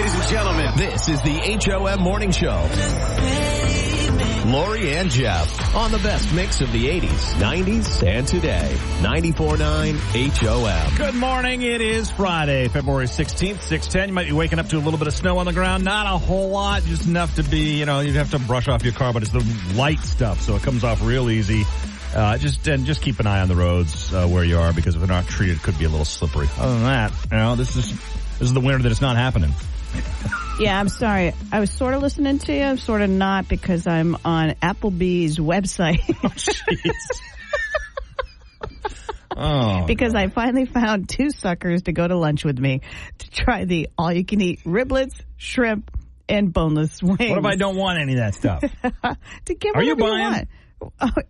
ladies and gentlemen. This is the HOM Morning Show. Lori and Jeff on the best mix of the 80s, 90s, and today. 94.9 HOM. Good morning. It is Friday, February 16th, 6:10. You might be waking up to a little bit of snow on the ground. Not a whole lot, just enough to be, you'd have to brush off your car, but it's the light stuff, so it comes off real easy. Just keep an eye on the roads where you are, because if they're not treated, it could be a little slippery. Other than that, this is the winter that it's not happening. Yeah, I'm sorry. I was sort of listening to you, sort of not, because I'm on Applebee's website. Oh, jeez. Oh, because I finally found two suckers to go to lunch with me to try the all-you-can-eat riblets, shrimp, and boneless wings. What if I don't want any of that stuff? To get Are you whatever buying? want.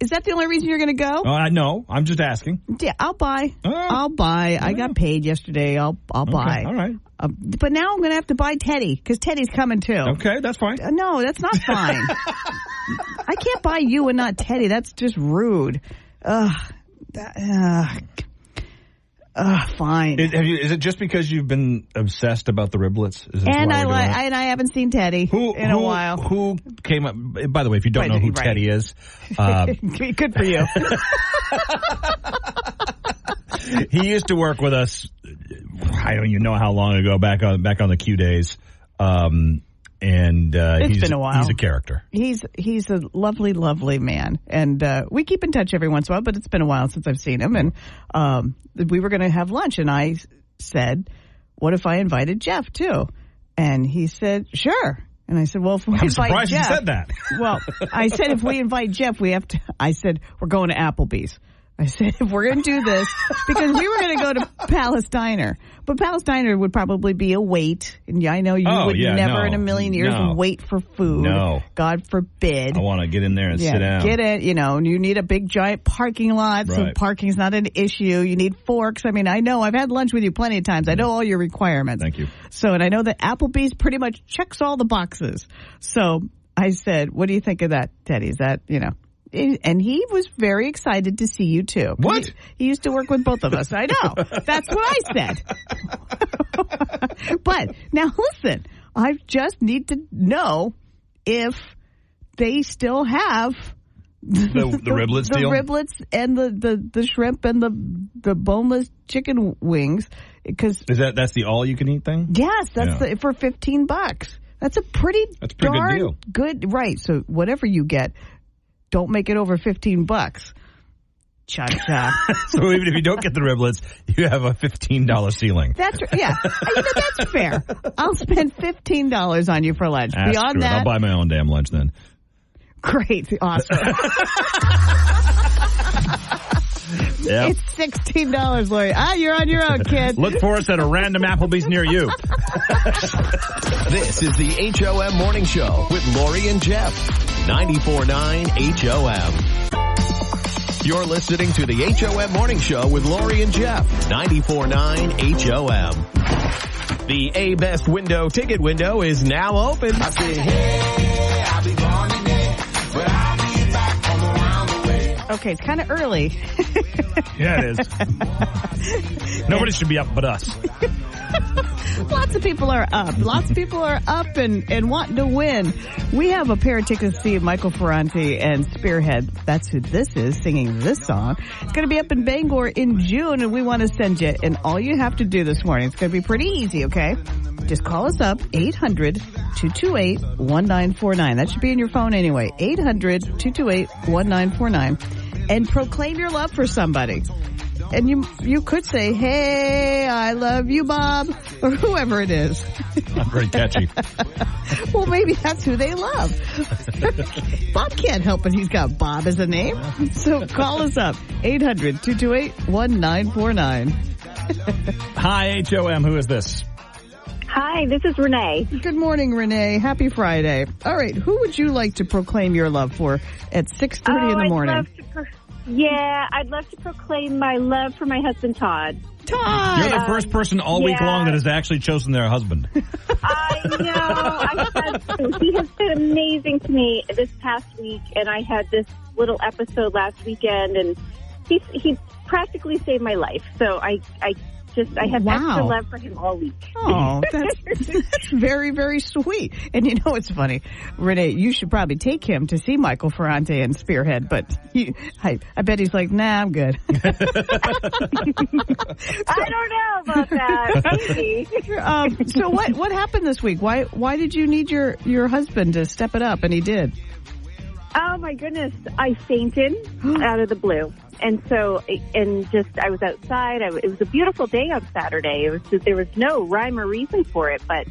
Is that the only reason you're going to go? No, I'm just asking. Yeah, I'll buy. I'll buy. I got paid yesterday. I'll buy. All right. But now I'm going to have to buy Teddy, because Teddy's coming too. Okay, that's fine. No, that's not fine. I can't buy you and not Teddy. That's just rude. Fine. Is it just because you've been obsessed about the riblets? And I haven't seen Teddy in a while. Who came up? By the way, if you don't know who Teddy is, good for you. He used to work with us. I don't even know how long ago. Back on the Q days. It's been a while. He's a character. He's a lovely, lovely man. And we keep in touch every once in a while, but it's been a while since I've seen him. And we were going to have lunch, and I said, what if I invited Jeff too? And he said, sure. And I said, well, if we I'm invite surprised Jeff. you said that. Well, I said, if we invite Jeff, we have to. I said, we're going to Applebee's. I said, if we're going to do this, because we were going to go to Palace Diner, but Palace Diner would probably be a wait. And I know you would never in a million years wait for food. No. God forbid. I want to get in there and sit down. Get it, you need a big giant parking lot, so parking's not an issue. You need forks. I mean, I know, I've had lunch with you plenty of times. I know all your requirements. Thank you. So, and I know that Applebee's pretty much checks all the boxes. So I said, what do you think of that, Teddy? Is that, And he was very excited to see you, too. What? He used to work with both of us. I know. That's what I said. But now listen, I just need to know if they still have the riblets deal? The riblets and the shrimp and the boneless chicken wings. Because that's the all-you-can-eat thing? Yes, that's for $15. That's a pretty good deal. Good, right. So whatever you get, don't make it over $15. Cha-cha. So even if you don't get the riblets, you have a $15 ceiling. That's fair. I'll spend $15 on you for lunch. Beyond that, I'll buy my own damn lunch then. Great. Awesome. Yep. It's $16, Lori. You're on your own, kid. Look for us at a random Applebee's near you. This is the HOM Morning Show with Lori and Jeff. 94.9 HOM. You're listening to the HOM Morning Show with Lori and Jeff. 94.9 HOM. The A-Best Window ticket window is now open. I say, hey, I'll be gone today, but I'll be back from around the way. Okay, it's kind of early. Yeah, it is. Nobody should be up but us. Lots of people are up. Lots of people are up and wanting to win. We have a pair of tickets to see Michael Ferranti and Spearhead. That's who this is singing this song. It's going to be up in Bangor in June, and we want to send you. And all you have to do this morning, it's going to be pretty easy, okay? Just call us up, 800-228-1949. That should be in your phone anyway, 800-228-1949. And proclaim your love for somebody. And you could say, hey, I love you, Bob, or whoever it is. Not very catchy. Well, maybe that's who they love. Bob can't help it. He's got Bob as a name. So call us up, 800-228-1949. Hi, HOM. Who is this? Hi, this is Renee. Good morning, Renee. Happy Friday. All right, who would you like to proclaim your love for at 6:30 in the morning? I'd love to proclaim my love for my husband, Todd. Todd! You're the first person all week long that has actually chosen their husband. I know. He has been amazing to me this past week, and I had this little episode last weekend, and he practically saved my life. So I I have Wow. extra love for him all week. Oh, that's very, very sweet. And you know, it's funny, Renee, you should probably take him to see Michael Ferrante and Spearhead, but I bet he's like, nah, I'm good. I don't know about that. Maybe. So what happened this week? Why did you need your husband to step it up? And he did. Oh my goodness, I fainted out of the blue. And so, I was outside. It was a beautiful day on Saturday. There was no rhyme or reason for it, but,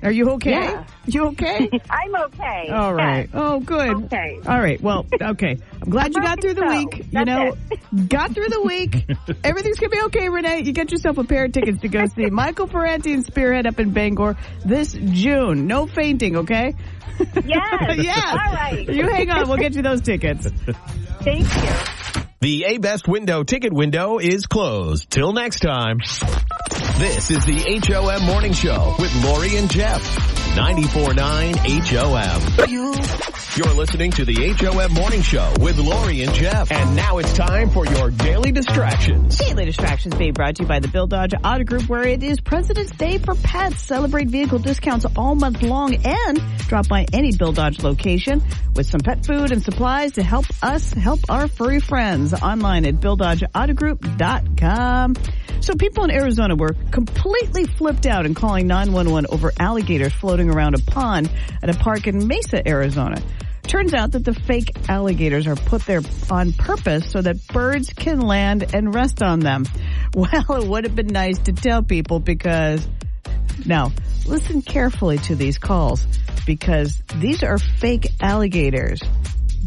Are you okay? Yeah. You okay? I'm okay. All right. Yes. Oh, good. Okay. All right. Well, okay. I'm glad you got through the week. You know, got through the week. Everything's going to be okay, Renee. You get yourself a pair of tickets to go see Michael Ferrante and Spearhead up in Bangor this June. No fainting, okay? Yes. Yes. All right. You hang on. We'll get you those tickets. Thank you. The A-Best Window ticket window is closed. Till next time. This is the HOM Morning Show with Lori and Jeff. 94.9 HOM. You're listening to the HOM Morning Show with Lori and Jeff. And now it's time for your Daily Distractions. Daily Distractions being brought to you by the Bill Dodge Auto Group, where it is President's Day for pets. Celebrate vehicle discounts all month long and drop by any Bill Dodge location with some pet food and supplies to help us help our furry friends. Online at BillDodgeAutoGroup.com. So people in Arizona were completely flipped out and calling 911 over alligators floating around a pond at a park in Mesa, Arizona. Turns out that the fake alligators are put there on purpose so that birds can land and rest on them. Well, it would have been nice to tell people because... Now, listen carefully to these calls because these are fake alligators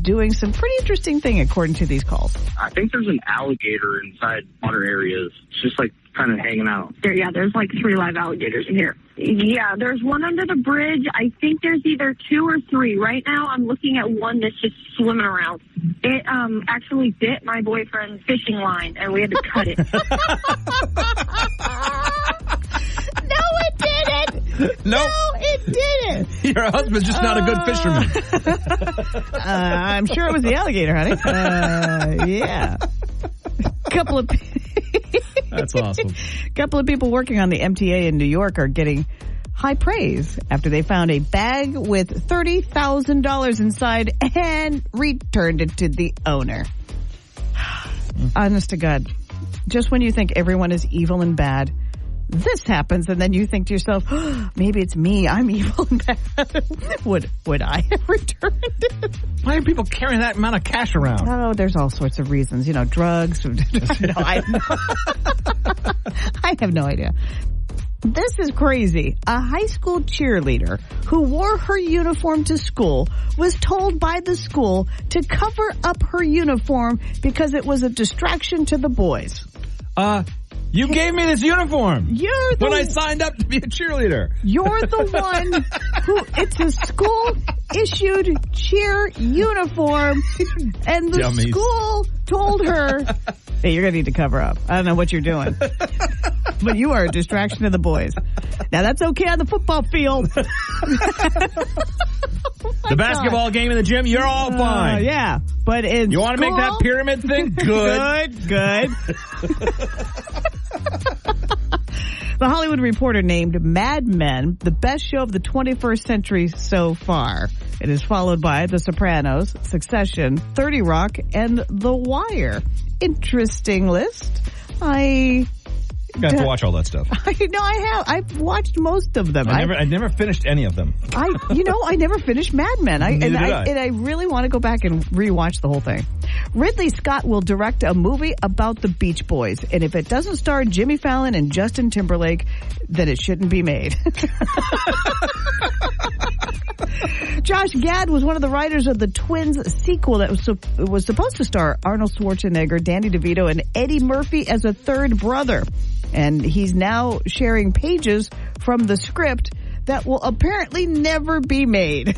doing some pretty interesting thing according to these calls. I think there's an alligator inside water areas. It's just like kind of hanging out. There's like 3 live alligators in here. Yeah, there's one under the bridge. I think there's either 2 or 3. Right now I'm looking at one that's just swimming around. It actually bit my boyfriend's fishing line and we had to cut it. No, it didn't. Nope. No, it didn't. Your husband's just not a good fisherman. I'm sure it was the alligator, honey. Yeah. Couple of That's awesome. couple of people working on the MTA in New York are getting high praise after they found a bag with $30,000 inside and returned it to the owner. Honest to God, just when you think everyone is evil and bad, this happens, and then you think to yourself, oh, maybe it's me. I'm evil and bad. Would I have returned it? Why are people carrying that amount of cash around? Oh, there's all sorts of reasons. You know, drugs. No, I have no idea. This is crazy. A high school cheerleader who wore her uniform to school was told by the school to cover up her uniform because it was a distraction to the boys. You gave me this uniform when I signed up to be a cheerleader. You're the one who, it's a school-issued cheer uniform, and the Dummies. school told her, hey, you're going to need to cover up. I don't know what you're doing, but you are a distraction to the boys. Now, that's okay on the football field. The basketball game in the gym, you're all fine. Yeah, but in You want to make that pyramid thing? Good. Good. The Hollywood Reporter named Mad Men the best show of the 21st century so far. It is followed by The Sopranos, Succession, 30 Rock, and The Wire. Interesting list. You have to watch all that stuff. I have. I've watched most of them. I never finished any of them. I never finished Mad Men. Neither did I. And I really want to go back and rewatch the whole thing. Ridley Scott will direct a movie about the Beach Boys, and if it doesn't star Jimmy Fallon and Justin Timberlake, then it shouldn't be made. Josh Gad was one of the writers of the Twins sequel that was supposed to star Arnold Schwarzenegger, Danny DeVito, and Eddie Murphy as a third brother. And he's now sharing pages from the script that will apparently never be made.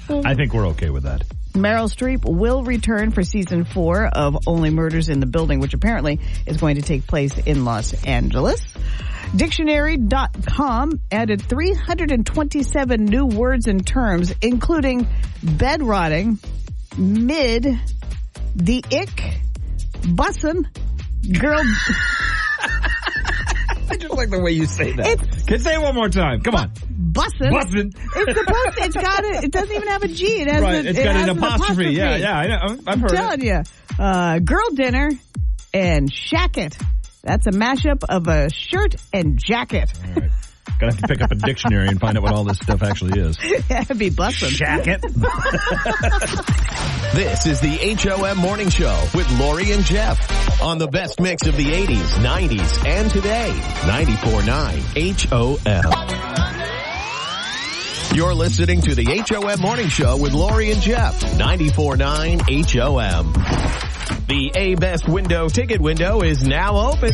I think we're okay with that. Meryl Streep will return for season 4 of Only Murders in the Building, which apparently is going to take place in Los Angeles. Dictionary.com added 327 new words and terms, including bed rotting, mid, the ick, bussin', girl... I just like the way you say that. Can say it one more time. Come on. Bussin'. Bussin'. It's supposed to, it doesn't even have a G. It has Right, it's got an apostrophe. Yeah, I know. I've heard telling you. Girl dinner and shacket. That's a mashup of a shirt and jacket. All right. Gonna have to pick up a dictionary and find out what all this stuff actually is. Yeah, it'd be bussin'. Shacket. This is the HOM Morning Show with Lori and Jeff on the best mix of the 80s, 90s, and today. 94.9 HOM. You're listening to the HOM Morning Show with Lori and Jeff. 94.9 HOM. The A-Best Window ticket window is now open.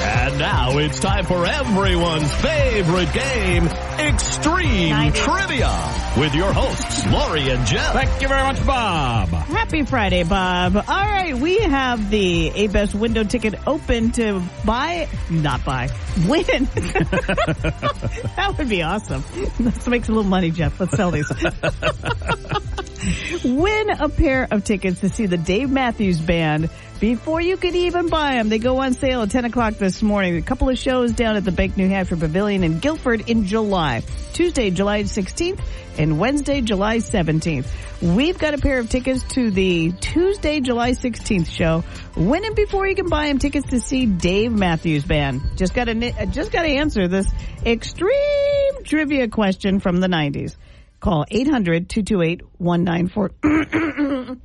And now it's time for everyone's favorite game, Extreme Trivia, with your hosts, Lori and Jeff. Thank you very much, Bob. Happy Friday, Bob. All right, we have the A-Best window ticket open to win. That would be awesome. Let's make a little money, Jeff. Let's sell these. Win a pair of tickets to see the Dave Matthews Band before you can even buy them. They go on sale at 10 o'clock this morning. A couple of shows down at the Bank New Hampshire Pavilion in Guilford in July. Tuesday, July 16th and Wednesday, July 17th. We've got a pair of tickets to the Tuesday, July 16th show. Win them before you can buy them. Tickets to see Dave Matthews Band. Just got to answer this extreme trivia question from the 90s. Call 800-228-194.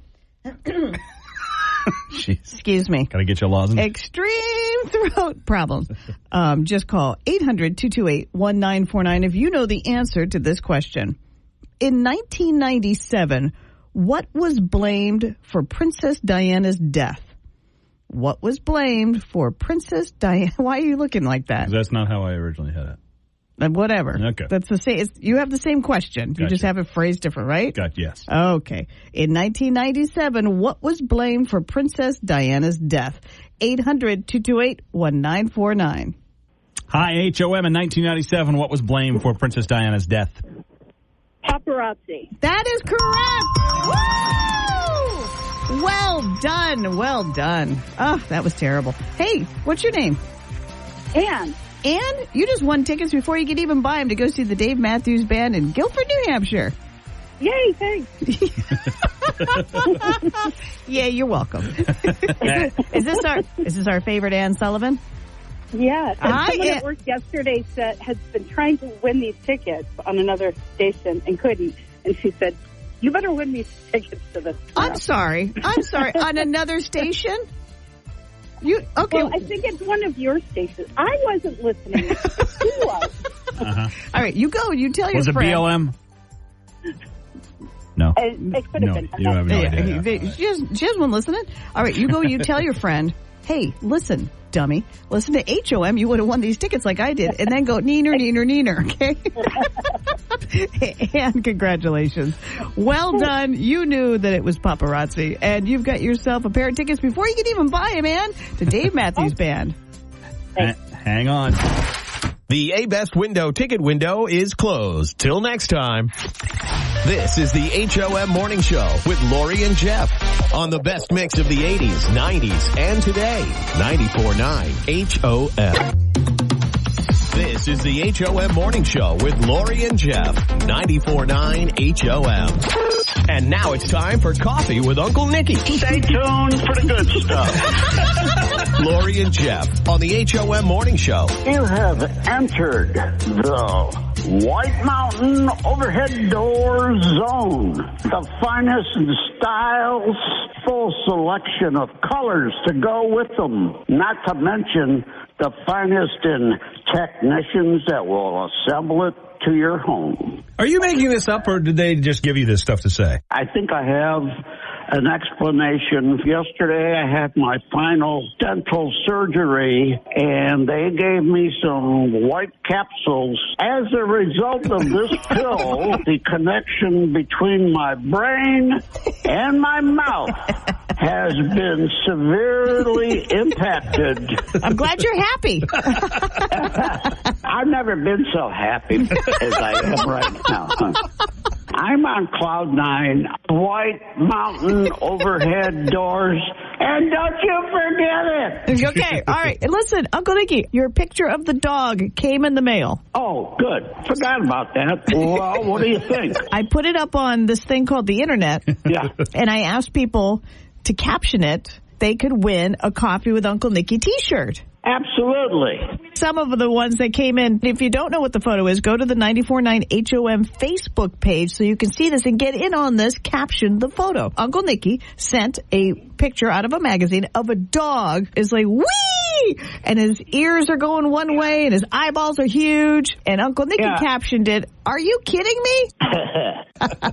Excuse me. Gotta get you a lozenge. Extreme throat problems. Just call 800-228-1949 if you know the answer to this question. In 1997, what was blamed for Princess Diana's death? What was blamed for Princess Diana? Why are you looking like that? That's not how I originally had it. Whatever. Okay. That's the same. You have the same question. You just have it phrased different, right? Yes. Okay. In 1997, what was blamed for Princess Diana's death? 800-228-1949. Hi, HOM. In 1997, what was blamed for Princess Diana's death? Paparazzi. That is correct. Woo! Well done. Well done. Oh, that was terrible. Hey, what's your name? Anne. And you just won tickets before you could even buy them to go see the Dave Matthews Band in Guilford, New Hampshire. Yay, thanks. Yeah, you're welcome. Is this our favorite Ann Sullivan? Yeah. Someone at work yesterday has been trying to win these tickets on another station and couldn't. And she said, you better win these tickets to this. I'm sorry. On another station? Okay. Well, I think it's one of your stations. I wasn't listening. Who was? Uh-huh. All right, you go. You tell your friend. Was it BLM? No. It could have been. You have no idea. She has one listening. All right, you go. You tell your friend, hey, listen, dummy. Listen to HOM. You would have won these tickets like I did. And then go, neener, neener, neener. Okay? And congratulations. Well done. You knew that it was paparazzi. And you've got yourself a pair of tickets before you can even buy them, man, to Dave Matthews Band. Hang on. The A-Best window ticket window is closed. Till next time. This is the HOM Morning Show with Lori and Jeff on the best mix of the 80s, 90s, and today. 94.9 HOM. This is the HOM Morning Show with Lori and Jeff. 94.9 HOM. And now it's time for Coffee with Uncle Nicky. Stay tuned for the good stuff. Lori and Jeff on the HOM Morning Show. You have entered the White Mountain Overhead Door Zone. The finest in styles, full selection of colors to go with them. Not to mention the finest in technicians that will assemble it to your home. Are you making this up, or did they just give you this stuff to say? I think I have an explanation. Yesterday I had my final dental surgery, and they gave me some white capsules. As a result of this pill, the connection between my brain and my mouth has been severely impacted. I'm glad you're happy. I've never been so happy as I am right now. I'm on cloud nine. White mountain overhead doors. And don't you forget it. Okay, all right. Listen, Uncle Nicky, your picture of the dog came in the mail. Oh, good. Forgot about that. Well, what do you think? I put it up on this thing called the internet. Yeah. And I asked people to caption it. They could win a Coffee with Uncle Nicky t-shirt. Absolutely. Some of the ones that came in, if you don't know what the photo is, go to the 94.9 HOM Facebook page so you can see this and get in on this, caption the photo. Uncle Nicky sent a picture out of a magazine of a dog. It's like, wee! And his ears are going one way and his eyeballs are huge. And Uncle Nicky captioned it, are you kidding me?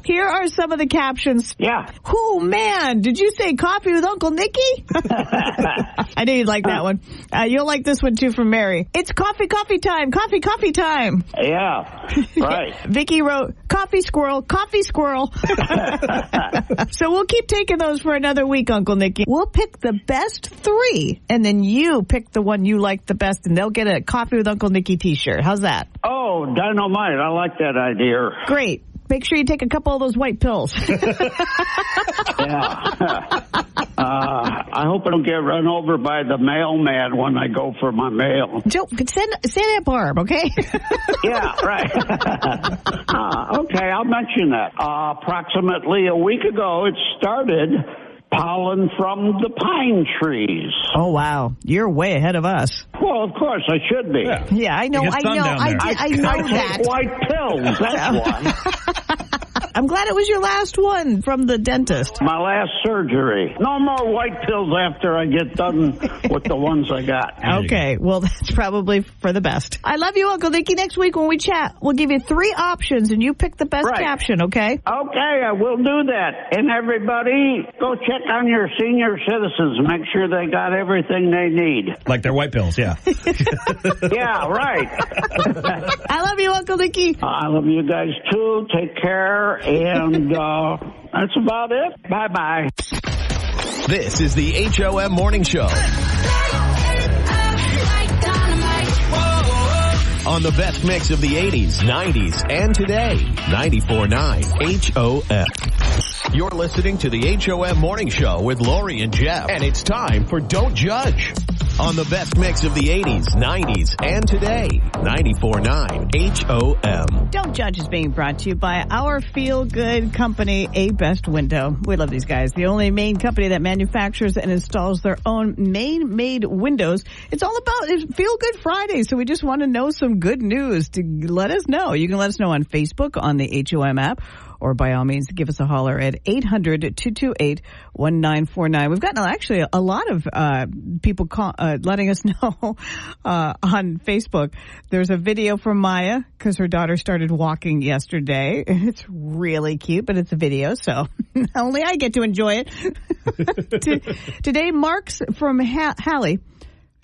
Here are some of the captions. Yeah. Oh, man, did you say Coffee with Uncle Nicky? I knew you'd like that one. You'll like this one, too, from Mary. It's coffee time. Coffee time. Yeah, right. Vicky wrote, coffee squirrel. So we'll keep taking those for another week, Uncle Nicky. We'll pick the best 3, and then you pick the one you like the best, and they'll get a Coffee with Uncle Nicky t-shirt. How's that? Oh, dynamite. I like that idea. Great. Make sure you take a couple of those white pills. I hope I don't get run over by the mailman when I go for my mail. Joe, send that Barb, okay? Yeah, right. Okay, I'll mention that. Approximately a week ago, it started pollen from the pine trees. Oh, wow. You're way ahead of us. Well, of course, I should be. Yeah, I know. I know that. Take white pills, that's why. I'm glad it was your last one from the dentist. My last surgery. No more white pills after I get done with the ones I got. Okay, well, that's probably for the best. I love you, Uncle Nicky. Next week when we chat, we'll give you 3 options, and you pick the best caption, okay? Okay, I will do that. And everybody, go check on your senior citizens. Make sure they got everything they need. Like their white pills, yeah. Yeah, right. I love you, Uncle Nicky. I love you guys, too. Take care. And that's about it. Bye-bye. This is the HOM Morning Show. On the best mix of the 80s, 90s, and today. 94.9 HOM. You're listening to the HOM Morning Show with Lori and Jeff. And it's time for Don't Judge. On the best mix of the 80s, 90s, and today. 94.9 HOM. Don't Judge is being brought to you by our feel-good company, A Best Window. We love these guys. The only main company that manufactures and installs their own Maine-made windows. It's all about Feel Good Friday, so we just want to know some good news to let us know. You can let us know on Facebook, on the HOM app, or by all means, give us a holler at 800-228-1949. We've gotten actually a lot of people letting us know on Facebook. There's a video from Maya because her daughter started walking yesterday. It's really cute, but it's a video, so only I get to enjoy it. Today marks from Hallie.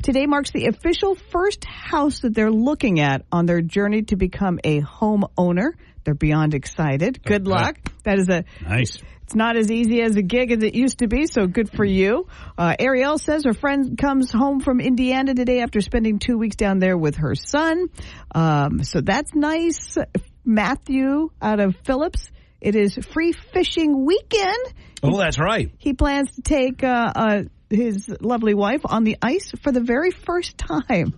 Today marks the official first house that they're looking at on their journey to become a homeowner. They're beyond excited. Good luck. That is nice. It's not as easy as a gig as it used to be, so good for you. Ariel says her friend comes home from Indiana today after spending 2 weeks down there with her son. So that's nice. Matthew out of Phillips. It is free fishing weekend. Oh, that's right. He plans to take his lovely wife on the ice for the very first time.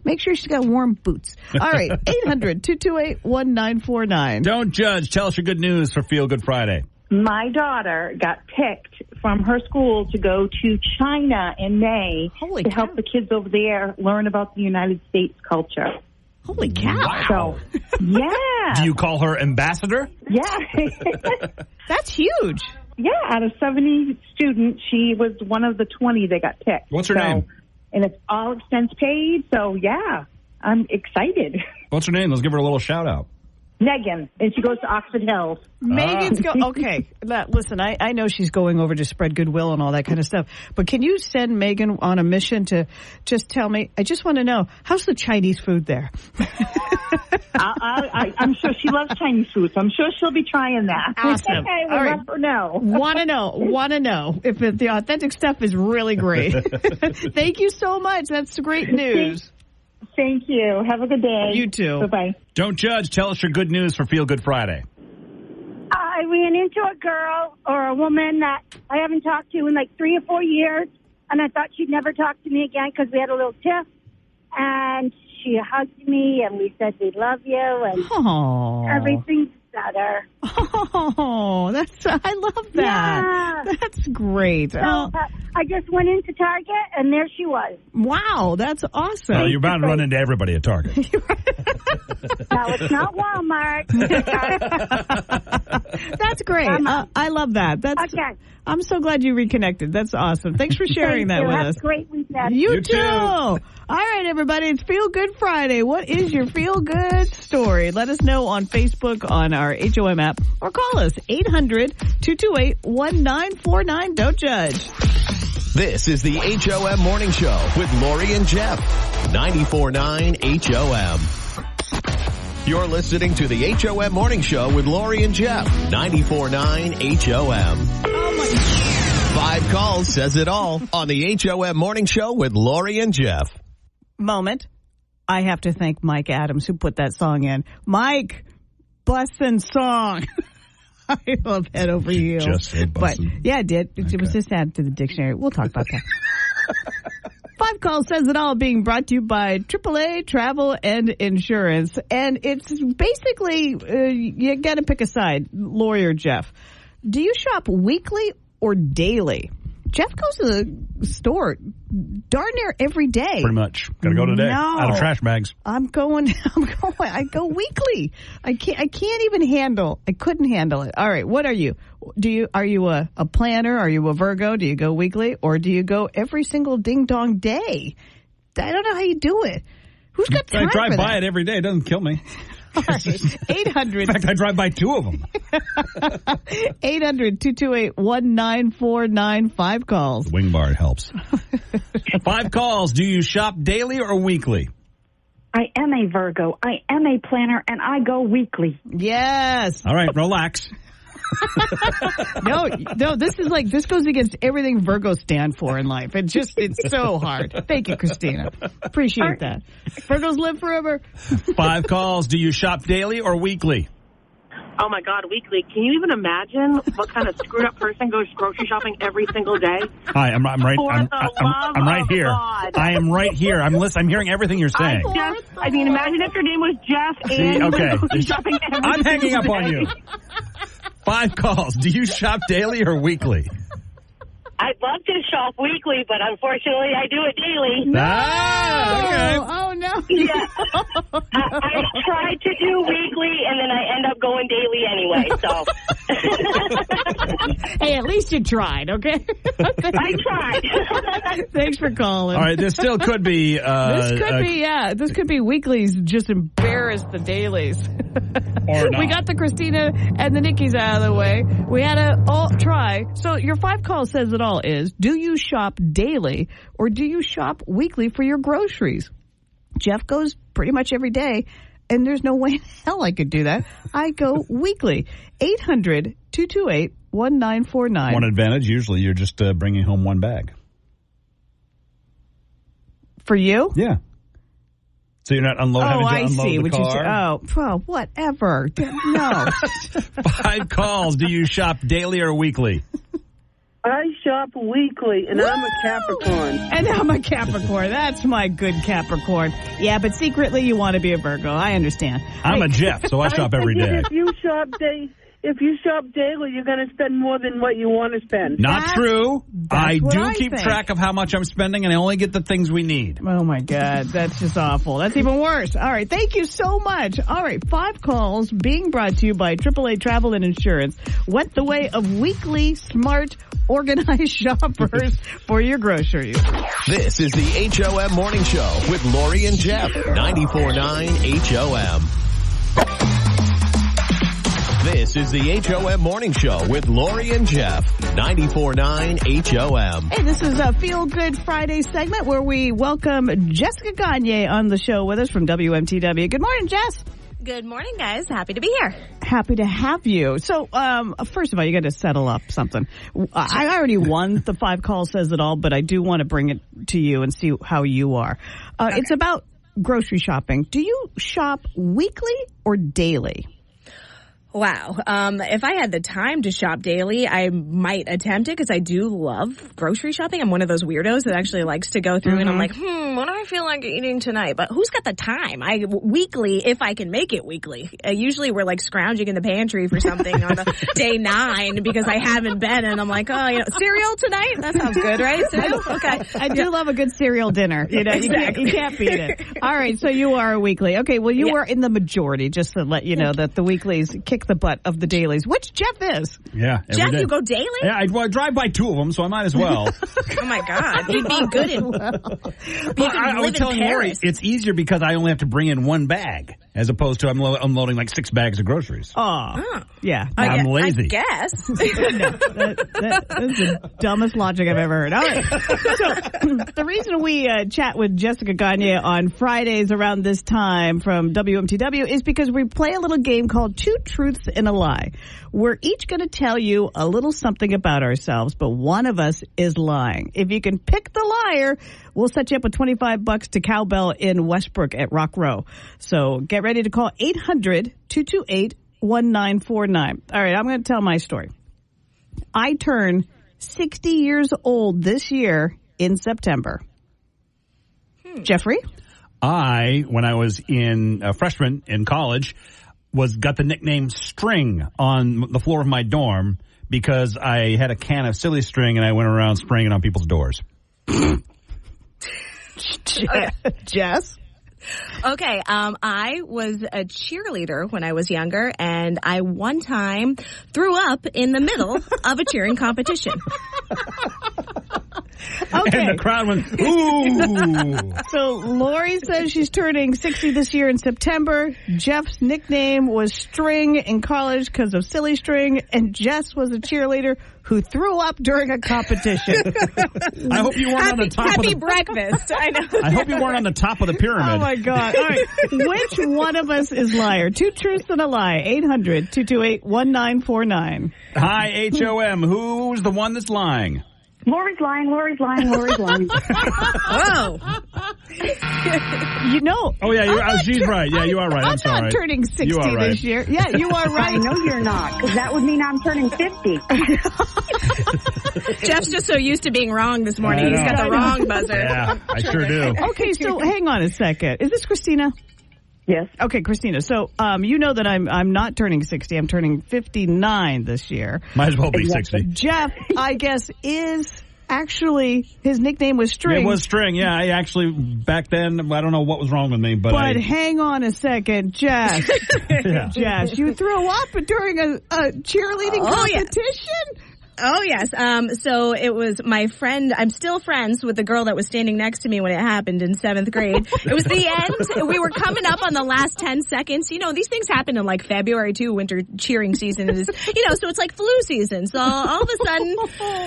Make sure she's got warm boots. All right, 800-228-1949. Don't judge. Tell us your good news for Feel Good Friday. My daughter got picked from her school to go to China in May to help the kids over there learn about the United States culture. Holy cow. Wow. So, yeah. Do you call her ambassador? Yeah. That's huge. Yeah, out of 70 students, she was one of the 20 that got picked. What's her name? And it's all expense paid, so yeah, I'm excited. What's her name? Let's give her a little shout out. Megan, and she goes to Oxford Hills. Megan's okay. Listen, I know she's going over to spread goodwill and all that kind of stuff, but can you send Megan on a mission to just tell me, I just want to know, how's the Chinese food there? I'm sure she loves Chinese food, so I'm sure she'll be trying that. Awesome. Okay, we'll let her know. Want to know if the authentic stuff is really great. Thank you so much. That's great news. Thank you. Have a good day. You too. Bye-bye. Don't judge. Tell us your good news for Feel Good Friday. I ran into a girl or a woman that I haven't talked to in like 3 or 4 years, and I thought she'd never talk to me again because we had a little tiff. And she hugged me, and we said we love you, and everything's better. Oh, I love that. Yeah. That's great. So I just went into Target, and there she was. Wow, that's awesome. Well, you're bound to run into everybody at Target. No, it's not Walmart. That's great. I love that. That's okay. I'm so glad you reconnected. That's awesome. Thanks for sharing that with us. Have a great weekend. You too. All right, everybody. It's Feel Good Friday. What is your Feel Good story? Let us know on Facebook, on our HOM app, or call us 800-228-1949. Don't judge. This is the HOM Morning Show with Lori and Jeff. 94.9 HOM. You're listening to the HOM Morning Show with Lori and Jeff. 94.9 HOM. Oh, my God. 5 calls says it all on the HOM Morning Show with Lori and Jeff. Moment. I have to thank Mike Adams who put that song in. Mike, bussin' song. I love head over heels. Just say bussin'. But yeah, it did. It was just added to the dictionary. We'll talk about that. 5 calls says it all, being brought to you by AAA Travel and Insurance. And it's basically, you got to pick a side, Lori or Jeff. Do you shop weekly or daily? Jeff goes to the store darn near every day. Pretty much. Got to go today. No. Out of trash bags. I go weekly. I couldn't handle it. All right. What are you? Are you a planner? Are you a Virgo? Do you go weekly or do you go every single ding dong day? I don't know how you do it. Who's got time for that? I drive by it every day. It doesn't kill me. All right. 800. In fact, I drive by 2 of them. 800-228-1949. 5 calls. Wing bar helps. 5 calls. Do you shop daily or weekly? I am a Virgo. I am a planner, and I go weekly. Yes. All right, relax. No, this goes against everything Virgos stand for in life. It's so hard. Thank you, Christina. Appreciate that. Virgos live forever. 5 calls. Do you shop daily or weekly? Oh my God, weekly. Can you even imagine what kind of screwed up person goes grocery shopping every single day? Hi, I'm right. I'm right here. God. I am right here. I'm hearing everything you're saying. I mean, imagine if your name was Jeff and you went grocery shopping every I'm hanging single up on day. you. 5 calls. Do you shop daily or weekly? I'd love to shop weekly, but unfortunately I do it daily. No! Okay. Oh, no. Yeah. I tried to do weekly, and then I end up going daily anyway, so. Hey, at least you tried, okay? I tried. Thanks for calling. All right, this still could be... This could be weeklies just embarrass the dailies. Or not. We got the Christina and the Nickies out of the way. We had to all try. So your 5 calls says it all is, do you shop daily or do you shop weekly for your groceries? Jeff goes pretty much every day, and there's no way in hell I could do that. I go weekly. 800-228-1949. One advantage, usually you're just bringing home 1 bag. For you? Yeah. So you're not having to unload the car? Well, whatever. No. 5 calls. Do you shop daily or weekly? I shop weekly, and I'm a Capricorn. And I'm a Capricorn. That's my good Capricorn. Yeah, but secretly you want to be a Virgo. I understand. I'm a Jeff, so I shop every day. If you shop daily, you're going to spend more than what you want to spend. Not true. I do keep think. track of how much I'm spending, and I only get the things we need. Oh, my God. That's just awful. That's even worse. All right. Thank you so much. All right. 5 calls being brought to you by AAA Travel and Insurance went the way of weekly, smart, organized shoppers for your groceries. This is the HOM Morning Show with Lori and Jeff. 94.9 HOM. This is the HOM Morning Show with Lori and Jeff. 94.9 HOM. Hey, this is a Feel Good Friday segment where we welcome Jessica Gagne on the show with us from WMTW. Good morning, Jess. Good morning, guys. Happy to be here. Happy to have you. So, first of all, you got to settle up something. I already won the 5 calls says it all, but I do want to bring it to you and see how you are. Okay. It's about grocery shopping. Do you shop weekly or daily? Wow. If I had the time to shop daily, I might attempt it because I do love grocery shopping. I'm one of those weirdos that actually likes to go through and I'm like, what do I feel like eating tonight? But who's got the time? Weekly, if I can make it weekly. Usually we're like scrounging in the pantry for something on the day 9 because I haven't been and I'm like, cereal tonight? That sounds good, right? Cereal? Okay. I do love a good cereal dinner. You know, Exactly. you can't beat it. All right, so you are a weekly. Okay, well, you are in the majority, just to let you know that the weeklies kick the butt of the dailies, which Jeff is. Yeah. Jeff, day. you go daily? Yeah, I drive by 2 of them, so I might as well. Oh, my God. You'd be good in... I was telling Lori, it's easier because I only have to bring in 1 bag, as opposed to I'm unloading like 6 bags of groceries. Yeah. I'm lazy. I guess. That's the dumbest logic I've ever heard. All right. So the reason we chat with Jessica Gagne on Fridays around this time from WMTW is because we play a little game called Two Truths and a Lie. We're each going to tell you a little something about ourselves, but one of us is lying. If you can pick the liar, we'll set you up with $25 to Cowbell in Westbrook at Rock Row. So get ready to call 800-228-1949. All right, I'm going to tell my story. I turn 60 years old this year in September. Jeffrey? When I was a freshman in college, got the nickname String on the floor of my dorm because I had a can of silly string and I went around spraying it on people's doors. Jess? Okay, I was a cheerleader when I was younger, and I one time threw up in the middle of a cheering competition. Okay. And the crowd went, ooh. So Lori says she's turning 60 this year in September. Jeff's nickname was String in college because of silly string, and Jess was a cheerleader who threw up during a competition. I hope you weren't on the top of the... Happy breakfast. I know. I hope you weren't on the top of the pyramid. Oh, my God. All right. Which one of us is liar? Two truths and a lie. 800-228-1949. Hi, HOM. Who's the one that's lying? Lori's lying. Whoa. You know. Oh, yeah, she's right. Yeah, you are right. I'm sorry. not turning 60 you are right. this year. Yeah, you are right. I know you're not, because that would mean I'm turning 50. Jeff's just so used to being wrong this morning. He's got the wrong buzzer. Yeah, I sure do. Okay, so hang on a second. Is this Christina? Yes. Okay, Christina. So, you know that I'm not turning 60. I'm turning 59 this year. Might as well be 60. Jeff, I guess, is actually, his nickname was String. It was String, yeah. I actually, back then, I don't know what was wrong with me, but hang on a second, Jess. Yeah. Jess, you threw up during a cheerleading competition? Oh, yes. So it was my friend. I'm still friends with the girl that was standing next to me when it happened in 7th grade. It was the end. We were coming up on the last 10 seconds. You know, these things happen in like February too. Winter cheering season is, so it's like flu season. So all of a sudden,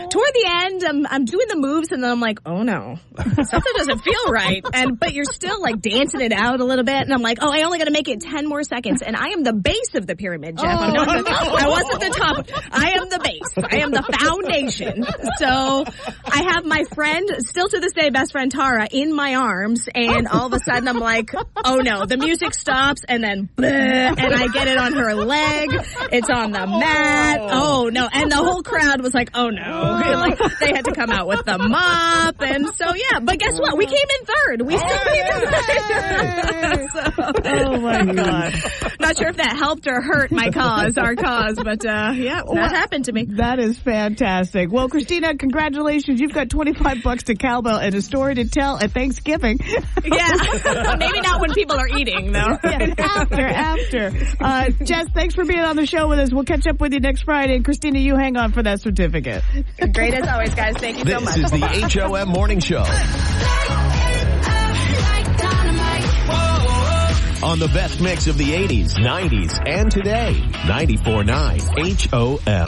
toward the end, I'm doing the moves and then I'm like, oh no, something doesn't feel right. But you're still like dancing it out a little bit. And I'm like, I only got to make it 10 more seconds. And I am the base of the pyramid, Jeff. I wasn't the top. I am the base. I am the foundation. So I have my friend, still to this day, best friend Tara, in my arms, and all of a sudden I'm like, oh no, the music stops, and then bleh, and I get it on her leg. It's on the mat. Oh no, and the whole crowd was like, oh no, like they had to come out with the mop, and so yeah. But guess what? We came in third. We still came in third. Oh my God. Not sure if that helped or hurt our cause, but yeah, that happened to me. That is fantastic. Well, Christina, congratulations. You've got $25 to Cowbell and a story to tell at Thanksgiving. Yeah. Maybe not when people are eating, though. Yeah, after. Jess, thanks for being on the show with us. We'll catch up with you next Friday. And Christina, you hang on for that certificate. Great as always, guys. Thank you so much. This is the HOM Morning Show. On the best mix of the 80s, 90s, and today. 94.9 HOM.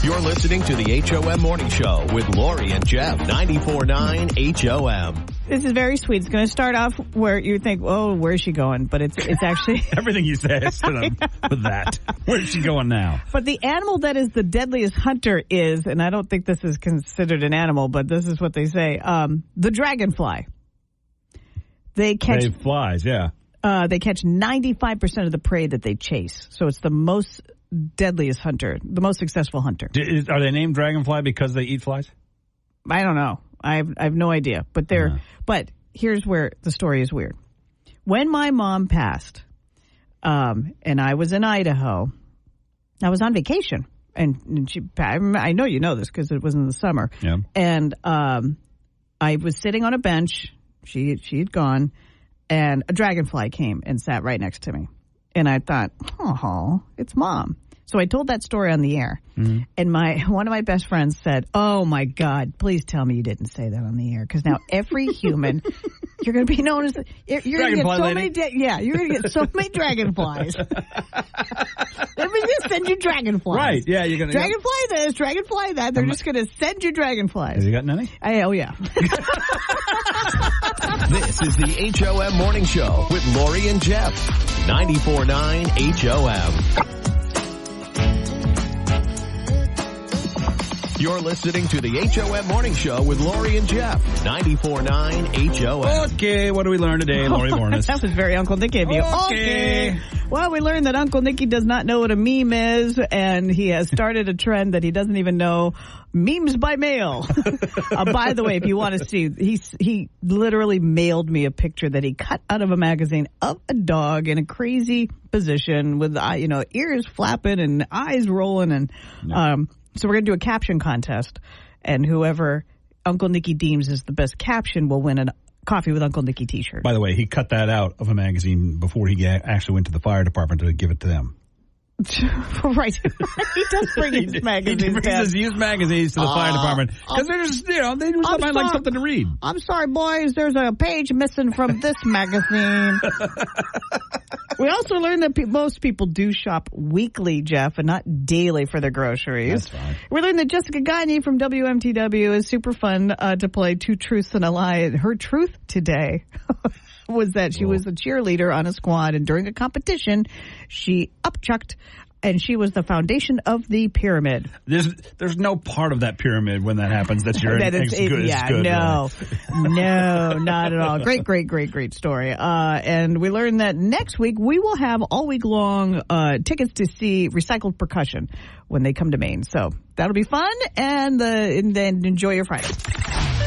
You're listening to the HOM Morning Show with Lori and Jeff. 94.9 HOM. This is very sweet. It's going to start off where you think, oh, where's she going? But it's actually... Everything you say is with that. Where's she going now? But the animal that is the deadliest hunter is, and I don't think this is considered an animal, but this is what they say, the dragonfly. They catch... Flies, yeah. They catch 95% of the prey that they chase. So it's the most deadliest hunter, the most successful hunter. Are they named dragonfly because they eat flies? I don't know. I have no idea. But but here's where the story is weird. When my mom passed, and I was in Idaho, I was on vacation. And I know you know this because it was in the summer. Yeah. And I was sitting on a bench. She had gone, and a dragonfly came and sat right next to me. And I thought, oh, it's Mom. So I told that story on the air. Mm-hmm. And one of my best friends said, oh, my God, please tell me you didn't say that on the air. Because now every human, you're going to be known as, you're going to get so many, you're going to get so many dragonflies. Let me just send you dragonflies. Right, yeah. You're going to dragonfly this, dragonfly that. They're just going to send you dragonflies. Have you got any? Oh, yeah. This is the HOM Morning Show with Lori and Jeff. 94.9 HOM. You're listening to the HOM Morning Show with Lori and Jeff. 94.9 HOM. Okay, what do we learn today, Lori Bornes? That was very Uncle Nicky of you. Okay. Well, we learned that Uncle Nicky does not know what a meme is, and he has started a trend that he doesn't even know. Memes by mail. By the way, if you want to see, he literally mailed me a picture that he cut out of a magazine of a dog in a crazy position with, ears flapping and eyes rolling. And so we're going to do a caption contest, and whoever Uncle Nicky deems is the best caption will win a Coffee with Uncle Nicky t-shirt. By the way, he cut that out of a magazine before he actually went to the fire department to give it to them. Right. He does bring his magazines. He brings his used magazines to the fire department because they're just, they might like something to read. I'm sorry, boys. There's a page missing from this magazine. We also learned that most people do shop weekly, Jeff, and not daily for their groceries. That's fine. We learned that Jessica Gagne from WMTW is super fun to play Two Truths and a Lie. Her truth today was that she was a cheerleader on a squad, and during a competition, she upchucked, and she was the foundation of the pyramid. There's no part of that pyramid when that happens that you're as good. No, not at all. Great story. And we learned that next week we will have all week long tickets to see Recycled Percussion when they come to Maine. So that'll be fun, and then enjoy your Friday.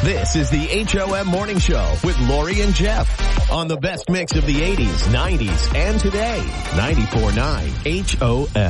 This is the HOM Morning Show with Lori and Jeff on the best mix of the 80s, 90s, and today. 94.9 HOM.